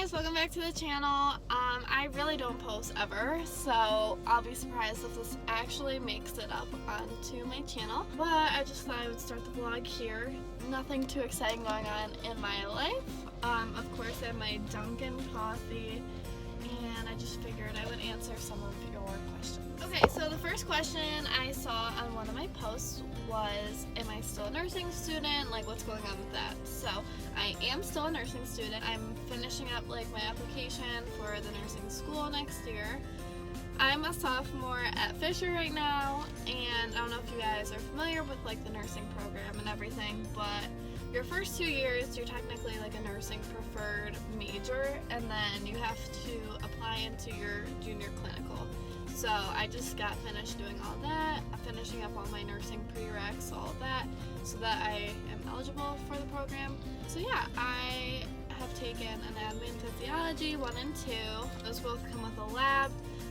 guys, welcome back to the channel. I really don't post ever, so I'll be surprised if this actually makes it up onto my channel. But I just thought I would start the vlog here. Nothing too exciting going on in my life. Of course I have my Dunkin' coffee, and I just figured I would answer some of your questions. Okay, so the first question I saw on one of my posts was, am I still a nursing student? Like, what's going on with that? So I am still a nursing student. I'm finishing up like my application for the nursing school next year. I'm a sophomore at Fisher right now, and I don't know if you guys are familiar with like the nursing program and everything, but your first 2 years you're technically like a nursing preferred major, and then you have to apply into your junior clinical. So I just got finished doing all that. I'm finishing up all my nursing prereqs, all of that, so that I am eligible for the program. So yeah, I have taken anatomy and physiology 1 and 2. Those both come with a lab.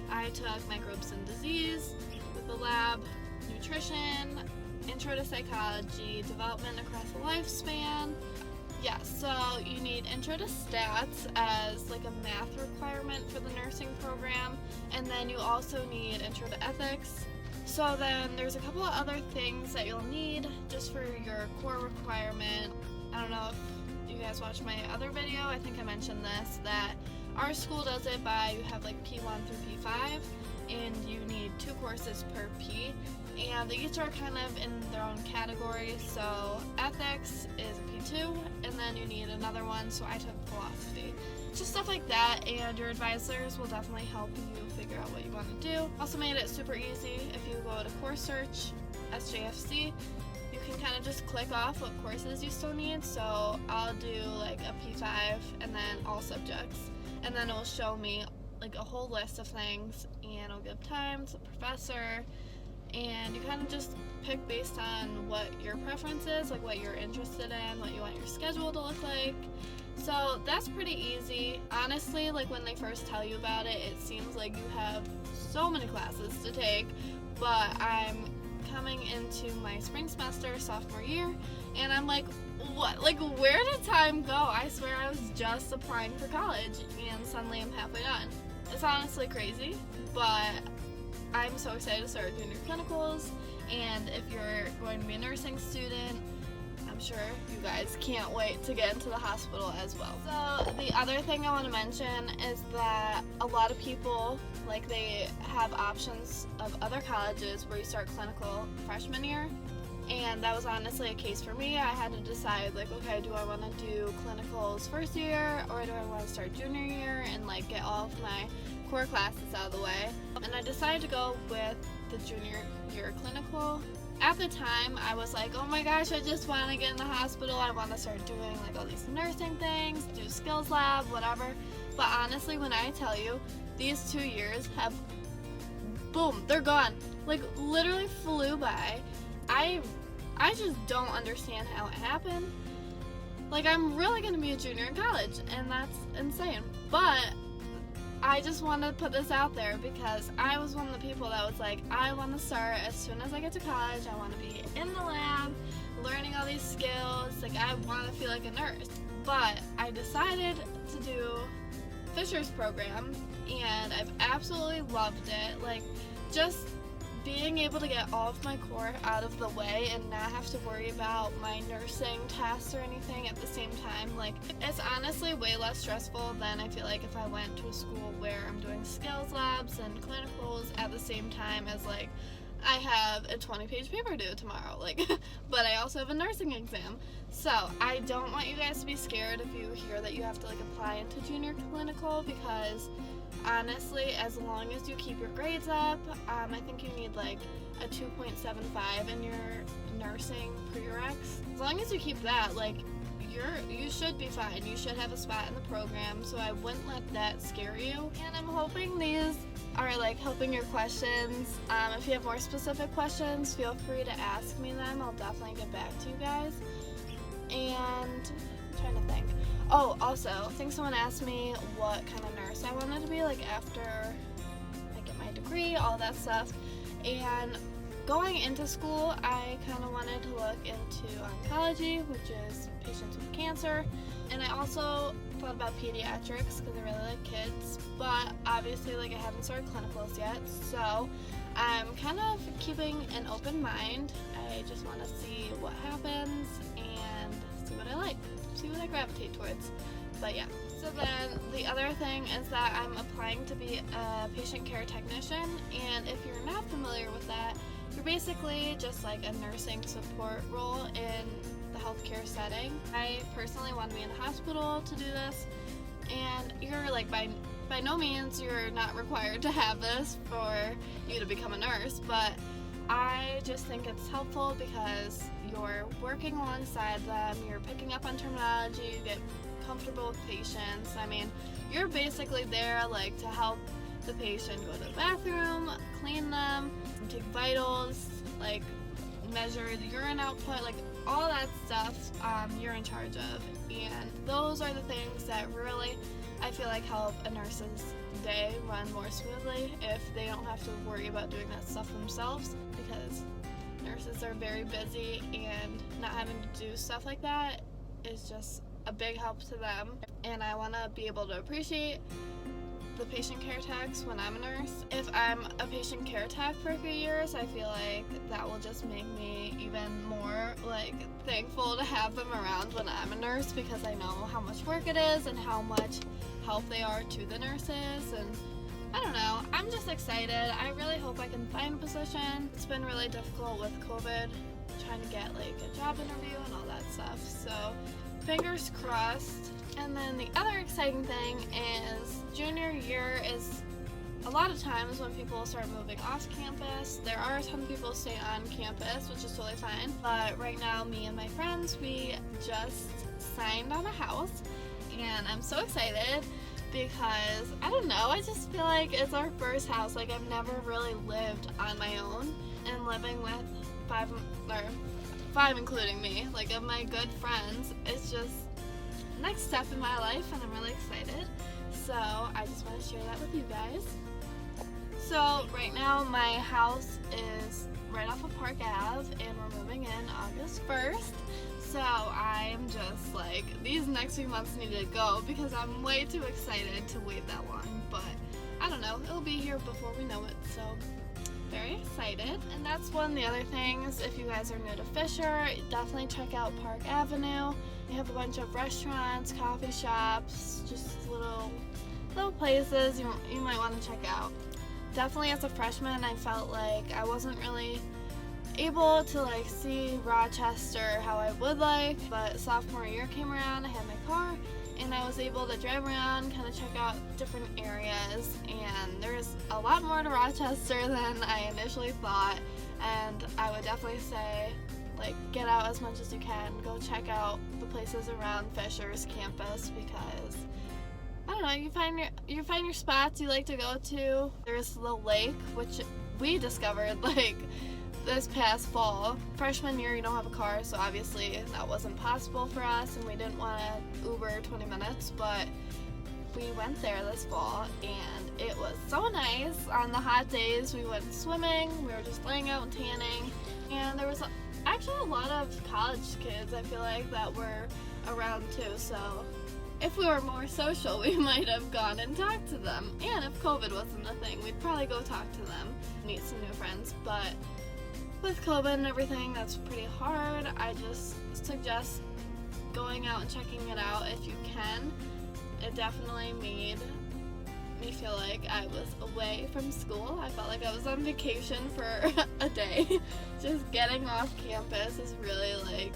I took microbes and disease with the lab, nutrition, intro to psychology, development across the lifespan. Yeah, so you need intro to stats as like a math requirement for the nursing program, and then you also need intro to ethics. So then there's a couple of other things that you'll need just for your core requirement. I don't know if you guys watched my other video, I think I mentioned this, that our school does it by, you have like P1 through P5, and you need 2 courses per P, and they each are kind of in their own category. So ethics is a P2, and then you need another one, so I took philosophy. Just stuff like that, and your advisors will definitely help you figure out what you want to do. Also made it super easy. If you go to course search, SJFC, you can kind of just click off what courses you still need. So I'll do like a P5 and then all subjects, and then it will show me like a whole list of things, and it'll give time to the professor, and you kind of just pick based on what your preference is, like what you're interested in, what you want your schedule to look like. So that's pretty easy. Honestly, like when they first tell you about it, it seems like you have so many classes to take, but I'm coming into my spring semester, sophomore year, and I'm like, what? Like, where did time go? I swear I was just applying for college, and suddenly I'm halfway done. It's honestly crazy, but I'm so excited to start junior clinicals, and if you're going to be a nursing student, I'm sure you guys can't wait to get into the hospital as well. So the other thing I want to mention is that a lot of people, like, they have options of other colleges where you start clinical freshman year, and that was honestly a case for me. I had to decide, like, okay, do I want to do clinicals first year, or do I want to start junior year and like get all of my core classes out of the way? And I decided to go with the junior year clinical. At the time, I was like, oh my gosh, I just want to get in the hospital. I want to start doing like all these nursing things, do skills lab, whatever. But honestly, when I tell you, these 2 years have, boom, they're gone. Like, literally flew by. I just don't understand how it happened. Like, I'm really going to be a junior in college, and that's insane. But I just want to put this out there because I was one of the people that was like, I want to start as soon as I get to college. I want to be in the lab, learning all these skills. Like, I want to feel like a nurse. But I decided to do Fisher's program, and I've absolutely loved it. Like, just being able to get all of my core out of the way and not have to worry about my nursing tests or anything at the same time, like, it's honestly way less stressful than I feel like if I went to a school where I'm doing skills labs and clinicals at the same time as, like, I have a 20-page paper due tomorrow, like, but I also have a nursing exam. So I don't want you guys to be scared if you hear that you have to like apply into junior clinical, because honestly, as long as you keep your grades up, I think you need like a 2.75 in your nursing prereqs. As long as you keep that, like, you should be fine. You should have a spot in the program, so I wouldn't let that scare you. And I'm hoping these are like helping your questions. If you have more specific questions, feel free to ask me them. I'll definitely get back to you guys. And I'm trying to think. Oh, also, I think someone asked me what kind of nurse I wanted to be, like, after I get my degree, all that stuff. And going into school, I kind of wanted to look into oncology, which is patients with cancer. And I also thought about pediatrics because I really like kids, but obviously like I haven't started clinicals yet, so I'm kind of keeping an open mind. I just want to see what happens and see what I like, see what I gravitate towards. But yeah. So then the other thing is that I'm applying to be a patient care technician, and if you're not familiar with that, you're basically just like a nursing support role in the healthcare setting. I personally want to be in the hospital to do this, and you're like by no means you're not required to have this for you to become a nurse, but I just think it's helpful because you're working alongside them, you're picking up on terminology, you get comfortable with patients. I mean, you're basically there like to help the patient go to the bathroom, clean them, take vitals, like measure the urine output, like all that stuff you're in charge of. And those are the things that really I feel like help a nurse's day run more smoothly if they don't have to worry about doing that stuff themselves, because nurses are very busy and not having to do stuff like that is just a big help to them. And I want to be able to appreciate the patient care techs when I'm a nurse. If I'm a patient care tech for a few years, I feel like that will just make me even more like thankful to have them around when I'm a nurse, because I know how much work it is and how much help they are to the nurses. And I don't know, I'm just excited. I really hope I can find a position. It's been really difficult with COVID, trying to get like a job interview and all that stuff, so fingers crossed. And then the other exciting thing is junior year is a lot of times when people start moving off campus. There are a ton of people who stay on campus, which is totally fine. But right now, me and my friends, we just signed on a house, and I'm so excited because, I don't know, I just feel like it's our first house. Like, I've never really lived on my own, and living with five including me, like of my good friends, it's just next step in my life, and I'm really excited. So I just want to share that with you guys. So right now my house is right off of Park Ave, and we're moving in August 1st. So I'm just like, these next few months need to go because I'm way too excited to wait that long. But I don't know, it'll be here before we know it, so very excited. And that's one of the other things. If you guys are new to Fisher, definitely check out Park Avenue. They have a bunch of restaurants, coffee shops, just little places you might want to check out. Definitely as a freshman, I felt like I wasn't really able to like see Rochester how I would like, but sophomore year came around, I had my car, and I was able to drive around, kind of check out different areas, and there's a lot more to Rochester than I initially thought. And I would definitely say, like, get out as much as you can, go check out the places around Fisher's campus, because I don't know, you find your spots you like to go to. There's the lake, which we discovered like this past fall. Freshman year, you don't have a car, so obviously that wasn't possible for us, and we didn't want to Uber 20 minutes, but we went there this fall, and it was so nice. On the hot days, we went swimming, we were just laying out and tanning, and there was actually a lot of college kids, I feel like, that were around too, so if we were more social, we might have gone and talked to them. And if COVID wasn't a thing, we'd probably go talk to them, meet some new friends. But with COVID and everything, that's pretty hard. I just suggest going out and checking it out if you can. It definitely made me feel like I was away from school. I felt like I was on vacation for a day. Just getting off campus is really like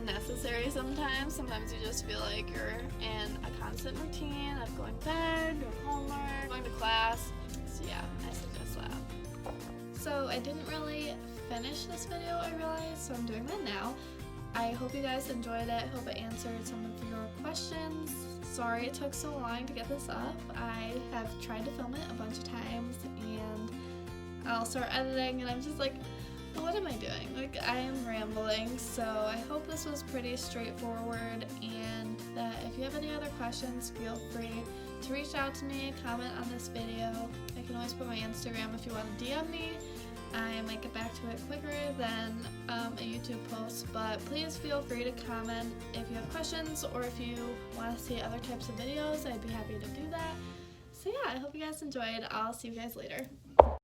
necessary sometimes. Sometimes you just feel like you're in a constant routine of going to bed, doing homework, going to class. So yeah, I suggest that. So I didn't really finish this video, I realized, so I'm doing that now. I hope you guys enjoyed it. I hope it answered some of your questions. Sorry it took so long to get this up. I have tried to film it a bunch of times, and I'll start editing and I'm just like, what am I doing? Like, I am rambling. So I hope this was pretty straightforward, and that if you have any other questions, feel free to reach out to me, comment on this video. I can always put my Instagram if you want to DM me, I might get back to it quicker than a YouTube post, but please feel free to comment if you have questions or if you want to see other types of videos. I'd be happy to do that. So yeah, I hope you guys enjoyed. I'll see you guys later.